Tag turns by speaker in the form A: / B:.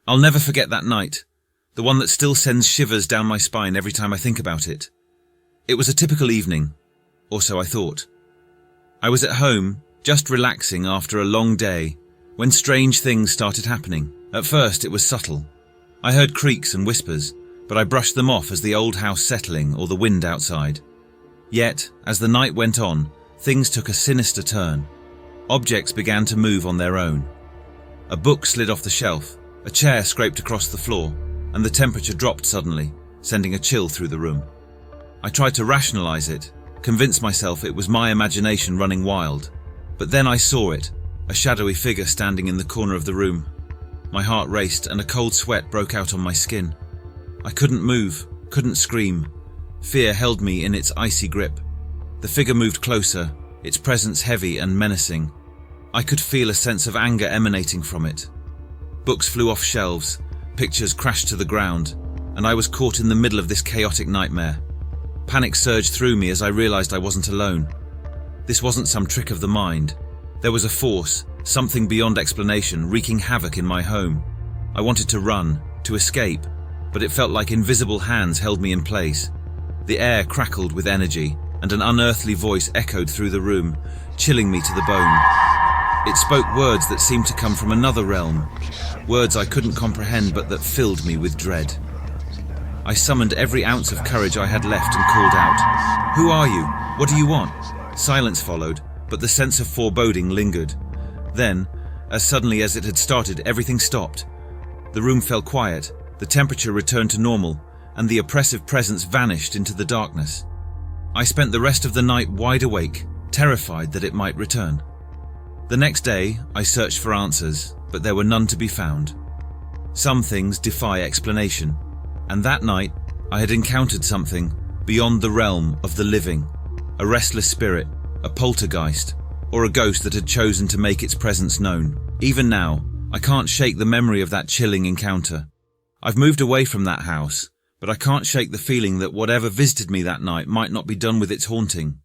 A: I'll never forget that night, the one that still sends shivers down my spine every time I think about it. It was a typical evening, or so I thought. I was at home, just relaxing after a long day, when strange things started happening. At first it was subtle. I heard creaks and whispers, but I brushed them off as the old house settling or the wind outside. Yet, as the night went on, things took a sinister turn. Objects began to move on their own. A book slid off the shelf, a chair scraped across the floor, and the temperature dropped suddenly, sending a chill through the room. I tried to rationalize it, convince myself it was my imagination running wild. But then I saw it, a shadowy figure standing in the corner of the room. My heart raced and a cold sweat broke out on my skin. I couldn't move, couldn't scream. Fear held me in its icy grip. The figure moved closer, its presence heavy and menacing. I could feel a sense of anger emanating from it. Books flew off shelves, pictures crashed to the ground, and I was caught in the middle of this chaotic nightmare. Panic surged through me as I realized I wasn't alone. This wasn't some trick of the mind. There was a force, something beyond explanation, wreaking havoc in my home. I wanted to run, to escape, but it felt like invisible hands held me in place. The air crackled with energy, and an unearthly voice echoed through the room, chilling me to the bone. It spoke words that seemed to come from another realm, words I couldn't comprehend but that filled me with dread. I summoned every ounce of courage I had left and called out, "Who are you? What do you want?" Silence followed, but the sense of foreboding lingered. Then, as suddenly as it had started, everything stopped. The room fell quiet, the temperature returned to normal, and the oppressive presence vanished into the darkness. I spent the rest of the night wide awake, terrified that it might return. The next day, I searched for answers, but there were none to be found. Some things defy explanation, and that night, I had encountered something beyond the realm of the living, a restless spirit, a poltergeist, or a ghost that had chosen to make its presence known. Even now, I can't shake the memory of that chilling encounter. I've moved away from that house, but I can't shake the feeling that whatever visited me that night might not be done with its haunting.